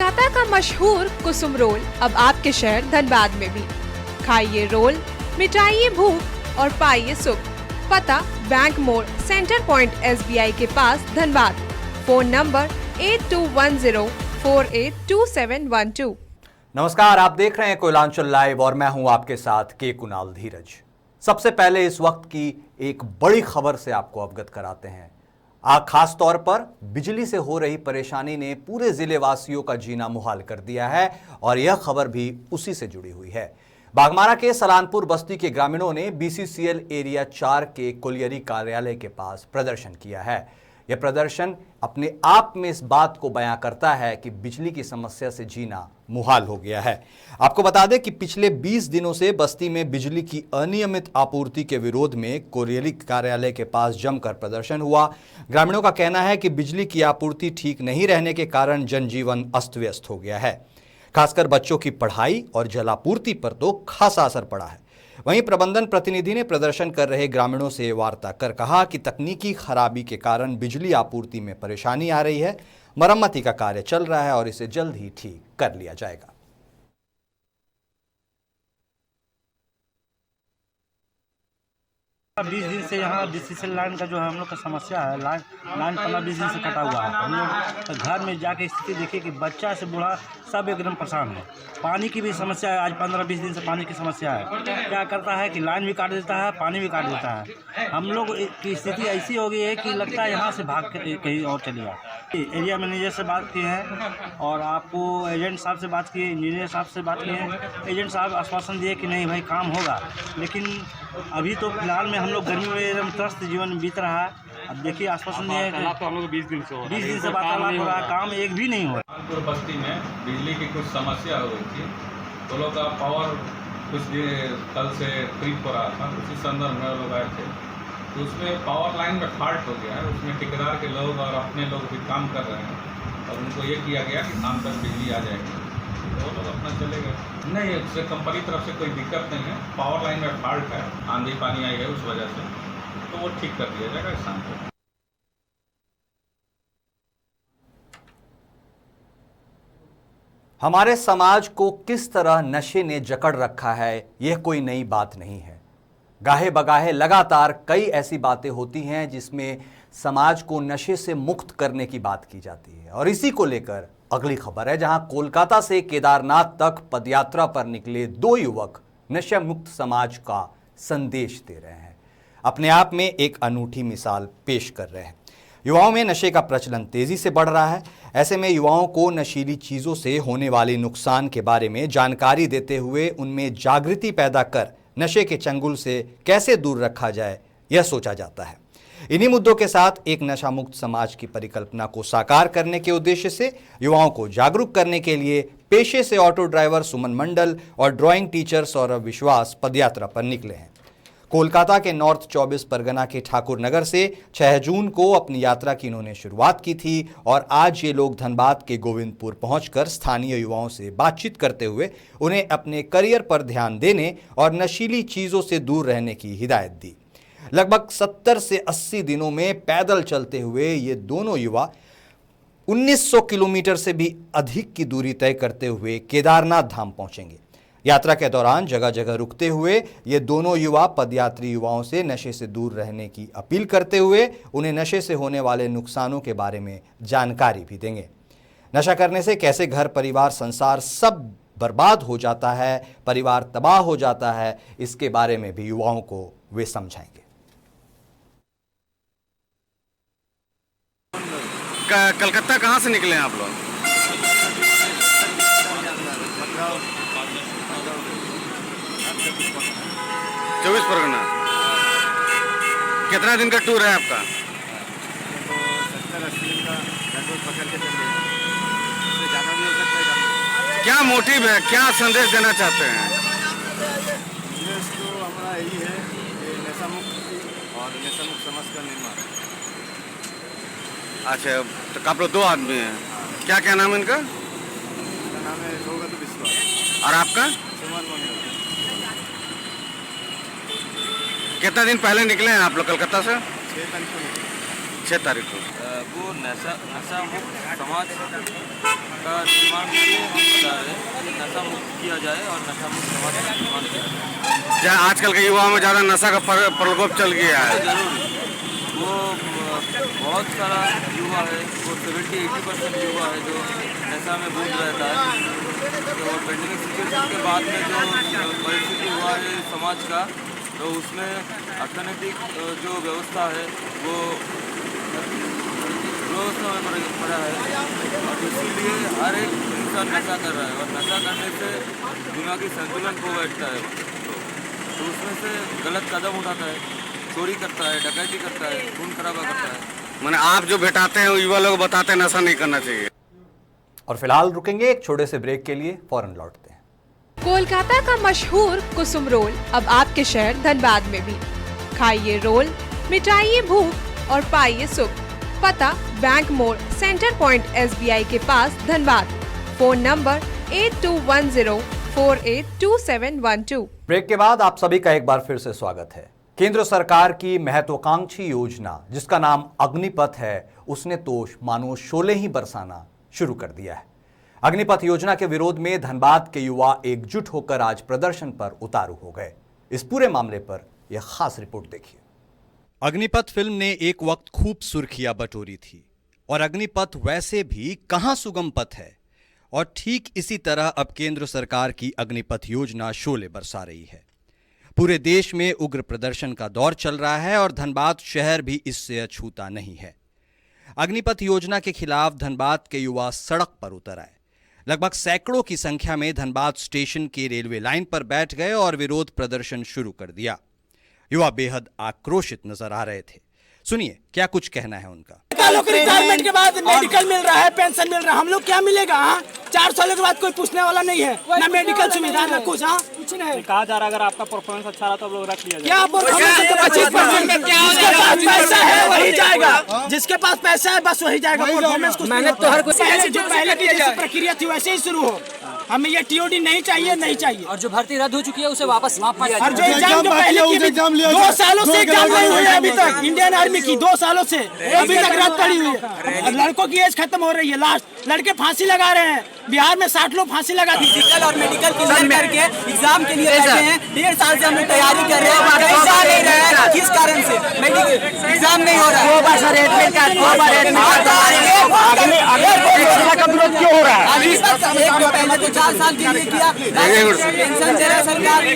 कोलकाता का मशहूर कुसुम रोल अब आपके शहर धनबाद में भी। खाइए रोल, मिटाइए भूख और पाइए सुख। पता बैंक मोड़, सेंटर पॉइंट SBI के पास, धनबाद। Phone number 8210482712। नमस्कार, आप देख रहे हैं कोयलांचल लाइव और मैं हूं आपके साथ के कुणाल धीरज। सबसे पहले इस वक्त की एक बड़ी खबर से आपको अवगत कराते हैं। खास तौर पर बिजली से हो रही परेशानी ने पूरे जिले वासियों का जीना मुहाल कर दिया है और यह खबर भी उसी से जुड़ी हुई है। बागमारा के सलानपुर बस्ती के ग्रामीणों ने BCCL एरिया 4 के कोलियरी कार्यालय के पास प्रदर्शन किया है। यह प्रदर्शन अपने आप में इस बात को बयां करता है कि बिजली की समस्या से जीना मुहाल हो गया है। आपको बता दें कि पिछले 20 दिनों से बस्ती में बिजली की अनियमित आपूर्ति के विरोध में कोलियरी कार्यालय के पास जमकर प्रदर्शन हुआ। ग्रामीणों का कहना है कि बिजली की आपूर्ति ठीक नहीं रहने के कारण जनजीवन अस्त व्यस्त हो गया है। खासकर बच्चों की पढ़ाई और जलापूर्ति पर तो खासा असर पड़ा है। वहीं प्रबंधन प्रतिनिधि ने प्रदर्शन कर रहे ग्रामीणों से वार्ता कर कहा कि तकनीकी खराबी के कारण बिजली आपूर्ति में परेशानी आ रही है। मरम्मती का कार्य चल रहा है और इसे जल्द ही ठीक कर लिया जाएगा। 20 दिन से यहाँ BCCL लाइन का जो है हम लोग का समस्या है। लाइन 15-20 दिन से कटा हुआ है। हम लोग घर में जाके स्थिति देखिए कि बच्चा से बूढ़ा सब एकदम परेशान है। पानी की भी समस्या है। आज 15-20 दिन से पानी की समस्या है। क्या करता है कि लाइन भी काट देता है, पानी भी काट देता है। हम लोग की स्थिति ऐसी हो गई है कि लगता है यहाँ से भाग के कहीं और चले जाए। एरिया मैनेजर से बात किए हैं और आपको एजेंट साहब से बात किए, इंजीनियर साहब से बात किए हैं। एजेंट साहब आश्वासन दिए कि नहीं भाई काम होगा, लेकिन अभी तो फिलहाल में हम लोग गर्मी में एकदम त्रस्त जीवन बीत रहा है। अब देखिए आश्वासन दिए हैं तो हम लोग 20 दिन से वार्तालाप हो रहा है, काम एक भी नहीं हो रहा। सलानपुर बस्ती में बिजली की कुछ समस्या हो गई थी। तो लोग का पावर कुछ कल से ट्रिप हो रहा था, उसी संदर्भ में लोग आए थे। तो उसमें पावर लाइन में फॉल्ट हो गया है। उसमें ठेकेदार के लोग और अपने लोग भी काम कर रहे हैं और उनको ये किया गया कि शाम तक बिजली आ जाएगी। तो वो लोग अपना चले गए। नहीं, उससे कंपनी तरफ से कोई दिक्कत नहीं है। पावर लाइन में फॉल्ट है, आंधी पानी आई है उस वजह से, तो वो ठीक कर दिया जाएगा इस शाम को। हमारे समाज को किस तरह नशे ने जकड़ रखा है, यह कोई नई बात नहीं है। गाहे बगाहे लगातार कई ऐसी बातें होती हैं जिसमें समाज को नशे से मुक्त करने की बात की जाती है। और इसी को लेकर अगली खबर है, जहां कोलकाता से केदारनाथ तक पदयात्रा पर निकले 2 युवक नशा मुक्त समाज का संदेश दे रहे हैं। अपने आप में एक अनूठी मिसाल पेश कर रहे हैं। युवाओं में नशे का प्रचलन तेजी से बढ़ रहा है। ऐसे में युवाओं को नशीली चीजों से होने वाले नुकसान के बारे में जानकारी देते हुए उनमें जागृति पैदा कर नशे के चंगुल से कैसे दूर रखा जाए, यह सोचा जाता है। इन्हीं मुद्दों के साथ एक नशा मुक्त समाज की परिकल्पना को साकार करने के उद्देश्य से युवाओं को जागरूक करने के लिए पेशे से ऑटो ड्राइवर सुमन मंडल और ड्राइंग टीचर सौरभ विश्वास पदयात्रा पर निकले हैं। कोलकाता के नॉर्थ 24 परगना के ठाकुर नगर से 6 जून को अपनी यात्रा की इन्होंने शुरुआत की थी और आज ये लोग धनबाद के गोविंदपुर पहुंचकर स्थानीय युवाओं से बातचीत करते हुए उन्हें अपने करियर पर ध्यान देने और नशीली चीजों से दूर रहने की हिदायत दी। लगभग 70 से 80 दिनों में पैदल चलते हुए ये दोनों युवा 1900 किलोमीटर से भी अधिक की दूरी तय करते हुए केदारनाथ धाम पहुंचेंगे। यात्रा के दौरान जगह जगह रुकते हुए ये दोनों युवा पदयात्री युवाओं से नशे से दूर रहने की अपील करते हुए उन्हें नशे से होने वाले नुकसानों के बारे में जानकारी भी देंगे। नशा करने से कैसे घर परिवार संसार सब बर्बाद हो जाता है, परिवार तबाह हो जाता है, इसके बारे में भी युवाओं को वे समझाएंगे। कलकत्ता कहाँ से निकले हैं आप लोग? 24 परगना। कितना दिन का टूर है आपका? 70-80 दिन का पेट्रोल पकड़ के चल रहे हैं। इससे ज़्यादा भी हो सकता है। क्या मोटिव है, क्या संदेश देना चाहते हैं? संदेश तो हमारा यही है कि नशा मुक्त और नशा मुक्त समाज का निर्माण। अच्छा, तो आप लोग 2 आदमी हैं। क्या क्या नाम है इनका? इसका नाम है सौगत विश्वास। और आपका? सुमन मंडल। कितना दिन पहले निकले हैं आप लोग कलकत्ता से? 6 तारीख को निकले। 6 तारीख को? वो नशा मुक्त समाज का निर्माण के लिए हम बता रहे हैं कि नशा मुक्त किया जाए और नशा मुक्त समाज का निर्माण किया जाए। जहाँ आजकल के युवाओं में ज़्यादा नशा का प्रकोप चल गया है। जरूर वो बहुत सारा युवा है, वो 70-80% युवा है जो नशा में डूब रहता है। तो पेंडेमिक सिचुएशन के बाद में जो परिस्थिति हुआ है समाज का, तो उसमें अर्थनैतिक जो व्यवस्था है वो व्यवस्था में पड़ा है और इसीलिए हर एक इंसान नशा कर रहा है और नशा करने से दिमागी संतुलन खो बैठता है, तो उसमें से गलत कदम उठाता है, चोरी करता है, डकैती करता है, खून खराबा करता है। मैंने आप जो भेटाते हैं युवा लोग बताते हैं नशा नहीं करना चाहिए। और फिलहाल रुकेंगे एक छोटे से ब्रेक के लिए, फौरन लौटते हैं। कोलकाता का मशहूर कुसुम रोल अब आपके शहर धनबाद में भी। खाइए रोल, मिटाइए भूख और पाइए सुख। पता बैंक मोड़, सेंटर पॉइंट SBI के पास, धनबाद। Phone number 8210482712। ब्रेक के बाद आप सभी का एक बार फिर से स्वागत है। केंद्र सरकार की महत्वाकांक्षी योजना जिसका नाम अग्निपथ है, उसने तो मानो शोले ही बरसाना शुरू कर दिया है। अग्निपथ योजना के विरोध में धनबाद के युवा एकजुट होकर आज प्रदर्शन पर उतारू हो गए। इस पूरे मामले पर यह खास रिपोर्ट देखिए। अग्निपथ फिल्म ने एक वक्त खूब सुर्खियां बटोरी थी और अग्निपथ वैसे भी कहां सुगम पथ है, और ठीक इसी तरह अब केंद्र सरकार की अग्निपथ योजना शोले बरसा रही है। पूरे देश में उग्र प्रदर्शन का दौर चल रहा है और धनबाद शहर भी इससे अछूता नहीं है। अग्निपथ योजना के खिलाफ धनबाद के युवा सड़क पर उतर आए। लगभग सैकड़ों की संख्या में धनबाद स्टेशन की रेलवे लाइन पर बैठ गए और विरोध प्रदर्शन शुरू कर दिया। युवा बेहद आक्रोशित नजर आ रहे थे। सुनिए क्या कुछ कहना है उनका। रिटायरमेंट के बाद मेडिकल मिल रहा है, पेंशन मिल रहा है, हम लोग क्या मिलेगा? 4 साल के बाद कोई पूछने वाला नहीं है, ना मेडिकल सुविधा ना कुछ। कुछ नहीं कहा जा रहा है। अगर आपका परफॉर्मेंस अच्छा रहा तो आप लोग रख लिया क्या परफॉर्मेंस? 25% जिसके पास पैसा है वही जाएगा, जिसके पास पैसा है बस वही जाएगा। परफॉर्मेंस कुछ मेहनत तो हर कोई जो पहले की जैसी प्रक्रिया थी वैसे ही शुरू हो। हमें ये TOD नहीं चाहिए, नहीं चाहिए। और जो भर्ती रद्द हो चुकी है उसे वापस और जो एग्जाम जो पहले की 2 सालों से एग्जाम नहीं हुई है अभी तक, इंडियन आर्मी की 2 सालों से अभी तक रद्द पड़ी हुई है। लड़कों की एज खत्म हो रही है, लास्ट लड़के फांसी लगा रहे हैं। बिहार में 60 लोग फांसी लगा दी। फिजिकल और मेडिकल क्लियर करके एग्जाम के लिए बैठे हैं। 1.5 साल से हम लोग तैयारी कर रहे हैं, किस कारण से मेडिकल एग्जाम नहीं हो रहा है? 2 बार सर एडमिट कार्ड, 2 बार विरोध क्यों हो रहा है? अभी पहले तो 4 साल के लिए किया, पेंशन दे रहा सरकार,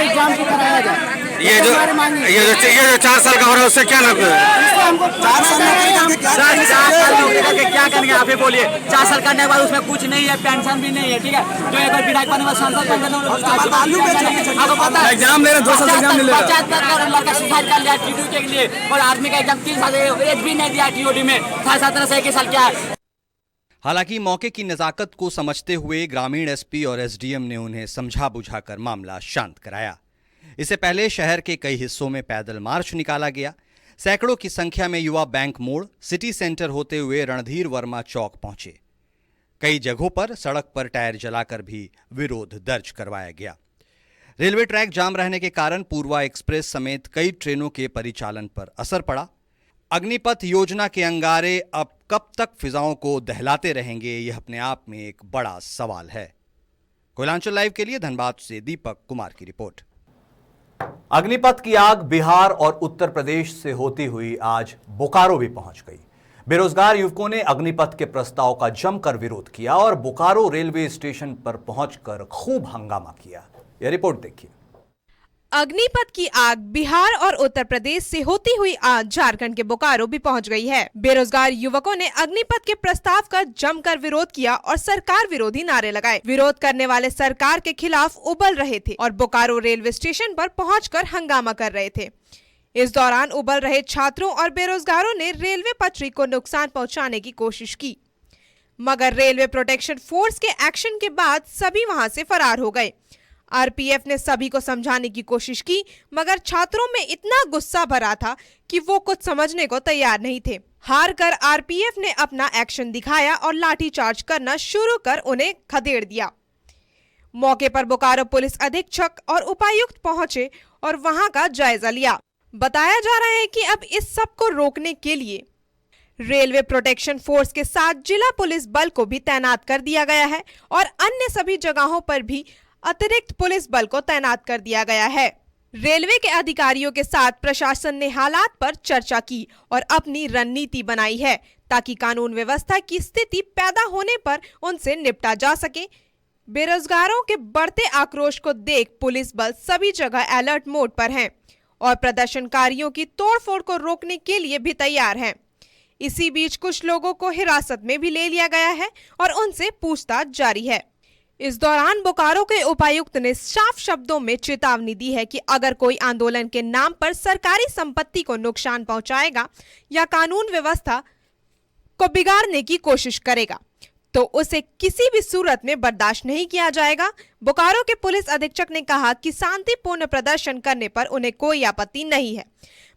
एग्जाम को कराया जाए। ये जो 4 साल का हो रहा है उससे क्या लाभ है? 4 साल क्या करेंगे आप ही बोलिए? 4 साल करने के बाद उसमें कुछ नहीं है, पेंशन भी नहीं है, ठीक है। जो एक बार विधायक बनने के बाद सांसद बन गए, आपको पता है एग्जाम ले रहे 2 साल एग्जाम ले रहे 75 लड़का सुसाइड कर लिया TOD के लिए, और आदमी का एग्जाम 3 साल एज भी नहीं दिया TOD में, 17 से 1 साल क्या है। हालांकि मौके की नजाकत को समझते हुए ग्रामीण SP और SDM ने उन्हें समझा बुझाकर मामला शांत कराया। इससे पहले शहर के कई हिस्सों में पैदल मार्च निकाला गया। सैकड़ों की संख्या में युवा बैंक मोड़, सिटी सेंटर होते हुए रणधीर वर्मा चौक पहुंचे। कई जगहों पर सड़क पर टायर जलाकर भी विरोध दर्ज करवाया गया। रेलवे ट्रैक जाम रहने के कारण पूर्वा एक्सप्रेस समेत कई ट्रेनों के परिचालन पर असर पड़ा। अग्निपथ योजना के अंगारे अब कब तक फिजाओं को दहलाते रहेंगे, यह अपने आप में एक बड़ा सवाल है। कोयलांचल लाइव के लिए धनबाद से दीपक कुमार की रिपोर्ट। अग्निपथ की आग बिहार और उत्तर प्रदेश से होती हुई आज बोकारो भी पहुंच गई। बेरोजगार युवकों ने अग्निपथ के प्रस्ताव का जमकर विरोध किया और बोकारो रेलवे स्टेशन पर पहुंचकर खूब हंगामा किया। यह रिपोर्ट देखिए। अग्निपथ की आग बिहार और उत्तर प्रदेश से होती हुई आज झारखंड के बोकारो भी पहुंच गई है। बेरोजगार युवकों ने अग्निपथ के प्रस्ताव का जमकर विरोध किया और सरकार विरोधी नारे लगाए। विरोध करने वाले सरकार के खिलाफ उबल रहे थे और बोकारो रेलवे स्टेशन पर पहुंचकर हंगामा कर रहे थे। इस दौरान उबल रहे छात्रों और बेरोजगारों ने रेलवे पटरी को नुकसान पहुँचाने की कोशिश की, मगर रेलवे प्रोटेक्शन फोर्स के एक्शन के बाद सभी वहां से फरार हो गए। RPF ने सभी को समझाने की कोशिश की, मगर छात्रों में इतना गुस्सा भरा था कि वो कुछ समझने को तैयार नहीं थे। हार कर RPF ने अपना एक्शन दिखाया और लाठीचार्ज करना शुरू कर उन्हें खदेड़ दिया। मौके पर बोकारो पुलिस अधीक्षक और उपायुक्त पहुंचे और वहां का जायजा लिया। बताया जा रहा है कि अब इस सब को रोकने के लिए रेलवे प्रोटेक्शन फोर्स के साथ जिला पुलिस बल को भी तैनात कर दिया गया है और अन्य सभी जगहों पर भी अतिरिक्त पुलिस बल को तैनात कर दिया गया है। रेलवे के अधिकारियों के साथ प्रशासन ने हालात पर चर्चा की और अपनी रणनीति बनाई है ताकि कानून व्यवस्था की स्थिति पैदा होने पर उनसे निपटा जा सके। बेरोजगारों के बढ़ते आक्रोश को देख पुलिस बल सभी जगह अलर्ट मोड पर है और प्रदर्शनकारियों की तोड़फोड़ को रोकने के लिए भी तैयार है। इसी बीच कुछ लोगों को हिरासत में भी ले लिया गया है और उनसे पूछताछ जारी है। इस दौरान बोकारो के उपायुक्त ने साफ शब्दों में चेतावनी दी है कि अगर कोई आंदोलन के नाम पर सरकारी संपत्ति को नुकसान पहुंचाएगा या कानून व्यवस्था को बिगाड़ने की कोशिश करेगा तो उसे किसी भी सूरत में बर्दाश्त नहीं किया जाएगा। बोकारो के पुलिस अधीक्षक ने कहा कि शांतिपूर्ण प्रदर्शन करने पर उन्हें कोई आपत्ति नहीं है,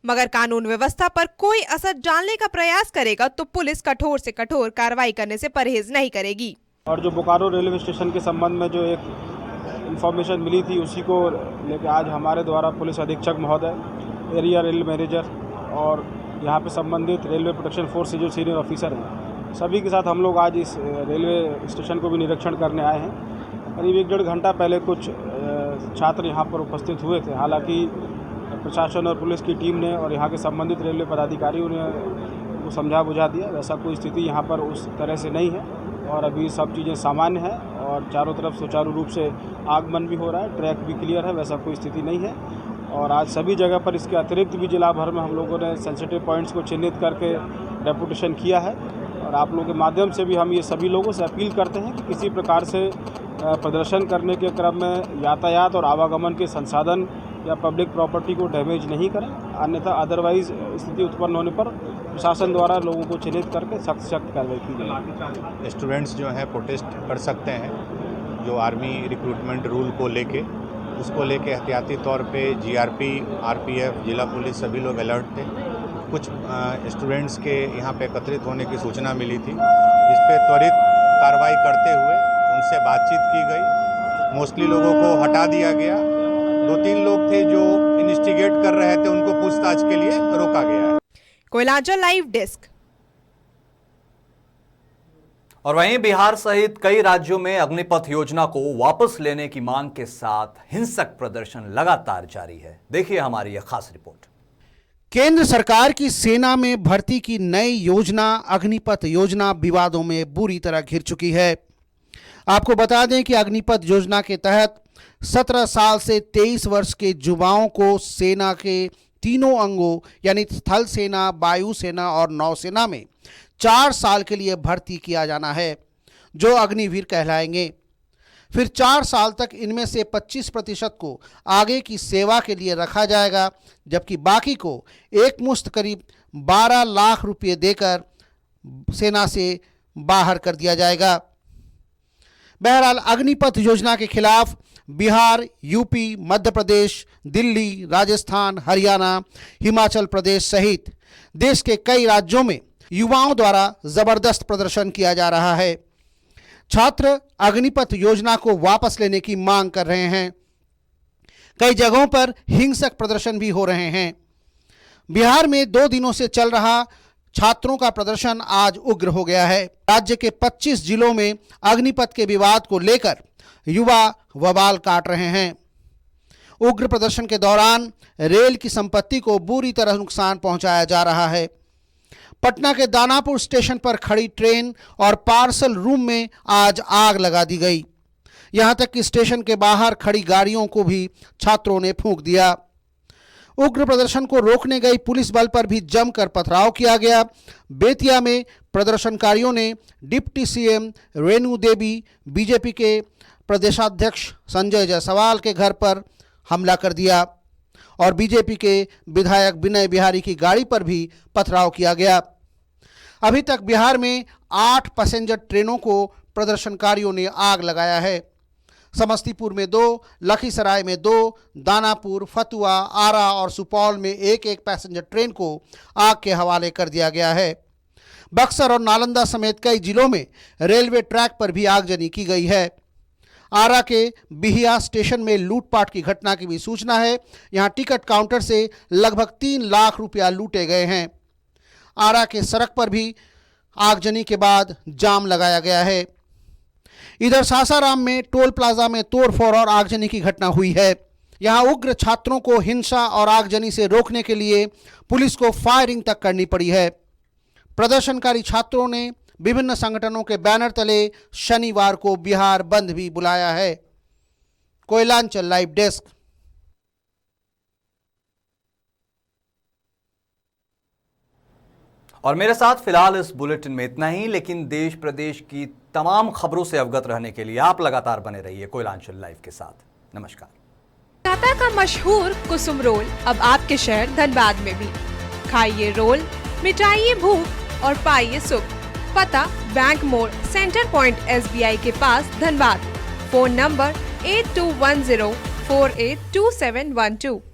मगर कानून व्यवस्था पर कोई असर डालने का प्रयास करेगा तो पुलिस कठोर से कठोर कार्रवाई करने से परहेज नहीं करेगी। और जो बोकारो रेलवे स्टेशन के संबंध में जो एक इंफॉर्मेशन मिली थी उसी को लेकर आज हमारे द्वारा पुलिस अधीक्षक महोदय, एरिया रेल मैनेजर और यहाँ पे संबंधित रेलवे प्रोटेक्शन फोर्स से जो सीनियर ऑफिसर हैं सभी के साथ हम लोग आज इस रेलवे स्टेशन को भी निरीक्षण करने आए हैं। करीब 1-1.5 घंटा पहले कुछ छात्र यहाँ पर उपस्थित हुए थे। हालांकि प्रशासन और पुलिस की टीम ने और यहाँ के संबंधित रेलवे पदाधिकारियों ने वो समझा बुझा दिया। वैसा कोई स्थिति यहाँ पर उस तरह से नहीं है और अभी सब चीज़ें सामान्य हैं और चारों तरफ सुचारू रूप से आगमन भी हो रहा है, ट्रैक भी क्लियर है, वैसा कोई स्थिति नहीं है। और आज सभी जगह पर इसके अतिरिक्त भी जिला भर में हम लोगों ने सेंसिटिव पॉइंट्स को चिन्हित करके डेपुटेशन किया है और आप लोगों के माध्यम से भी हम ये सभी लोगों से अपील करते हैं कि किसी प्रकार से प्रदर्शन करने के क्रम में यातायात और आवागमन के संसाधन या पब्लिक प्रॉपर्टी को डैमेज नहीं करें, अन्यथा अदरवाइज स्थिति उत्पन्न होने पर प्रशासन द्वारा लोगों को चिन्हित करके सख्त कार्रवाई की जाएगी। स्टूडेंट्स जो हैं प्रोटेस्ट कर सकते हैं जो आर्मी रिक्रूटमेंट रूल को लेके, उसको लेके एहतियाती तौर पे जीआरपी, आरपीएफ, जिला पुलिस सभी लोग अलर्ट थे। कुछ स्टूडेंट्स के यहाँ पे एकत्रित होने की सूचना मिली थी, इस पे त्वरित कार्रवाई करते हुए उनसे बातचीत की गई। मोस्टली लोगों को हटा दिया गया। 2-3 लोग थे जो इन्वेस्टिगेट कर रहे थे, उनको पूछताछ के लिए रोका गया है। Koylanchal live desk. और वहीं बिहार सहित कई राज्यों में अग्निपथ योजना को वापस लेने की मांग के साथ हिंसक प्रदर्शन लगातार जारी है। देखिए हमारी यह खास रिपोर्ट। केंद्र सरकार की सेना में भर्ती की नई योजना अग्निपथ योजना विवादों में बुरी तरह घिर चुकी है। आपको बता दें कि अग्निपथ योजना के तहत 17 साल से 23 वर्ष के युवाओं को सेना के तीनों अंगों यानी स्थल सेना, वायु सेना और नौसेना में 4 साल के लिए भर्ती किया जाना है, जो अग्निवीर कहलाएंगे। फिर 4 साल तक इनमें से 25% को आगे की सेवा के लिए रखा जाएगा, जबकि बाकी को एकमुश्त करीब 12 लाख रुपये देकर सेना से बाहर कर दिया जाएगा। बहरहाल अग्निपथ योजना के खिलाफ बिहार, यूपी, मध्य प्रदेश, दिल्ली, राजस्थान, हरियाणा, हिमाचल प्रदेश सहित देश के कई राज्यों में युवाओं द्वारा जबरदस्त प्रदर्शन किया जा रहा है। छात्र अग्निपथ योजना को वापस लेने की मांग कर रहे हैं। कई जगहों पर हिंसक प्रदर्शन भी हो रहे हैं। बिहार में 2 दिनों से चल रहा छात्रों का प्रदर्शन आज उग्र हो गया है। राज्य के 25 जिलों में अग्निपथ के विवाद को लेकर युवा बवाल काट रहे हैं। उग्र प्रदर्शन के दौरान रेल की संपत्ति को बुरी तरह नुकसान पहुंचाया जा रहा है। पटना के दानापुर स्टेशन पर खड़ी ट्रेन और पार्सल रूम में आज आग लगा दी गई। यहां तक कि स्टेशन के बाहर खड़ी गाड़ियों को भी छात्रों ने फूंक दिया। उग्र प्रदर्शन को रोकने गई पुलिस बल पर भी जमकर पथराव किया गया। बेतिया में प्रदर्शनकारियों ने deputy CM Renu Devi, BJP के प्रदेशाध्यक्ष संजय जायसवाल के घर पर हमला कर दिया और बीजेपी के विधायक विनय बिहारी की गाड़ी पर भी पथराव किया गया। अभी तक बिहार में 8 पैसेंजर ट्रेनों को प्रदर्शनकारियों ने आग लगाया है। समस्तीपुर में 2, लखीसराय में 2, दानापुर, फतुआ, आरा और सुपौल में 1-1 पैसेंजर ट्रेन को आग के हवाले कर दिया गया है। बक्सर और नालंदा समेत कई जिलों में रेलवे ट्रैक पर भी आगजनी की गई है। आरा के बिहिया स्टेशन में लूटपाट की घटना की भी सूचना है। यहां टिकट काउंटर से लगभग 3 लाख रुपया लूटे गए हैं। आरा के सड़क पर भी आगजनी के बाद जाम लगाया गया है। इधर सासाराम में टोल प्लाजा में तोड़फोड़ और आगजनी की घटना हुई है। यहां उग्र छात्रों को हिंसा और आगजनी से रोकने के लिए पुलिस को फायरिंग तक करनी पड़ी है। प्रदर्शनकारी छात्रों ने विभिन्न संगठनों के बैनर तले शनिवार को बिहार बंद भी बुलाया है। Koylanchal live desk. और मेरे साथ फिलहाल इस बुलेटिन में इतना ही, लेकिन देश प्रदेश की तमाम खबरों से अवगत रहने के लिए आप लगातार बने रहिए कोयलांचल लाइव के साथ। नमस्कार। कोलकाता का मशहूर कुसुम रोल अब आपके शहर धनबाद में भी। खाइए रोल, मिटाइए भूख और पाइए सुख। पता बैंक मोड़, सेंटर पॉइंट SBI के पास, धनबाद। Phone number 8210482712।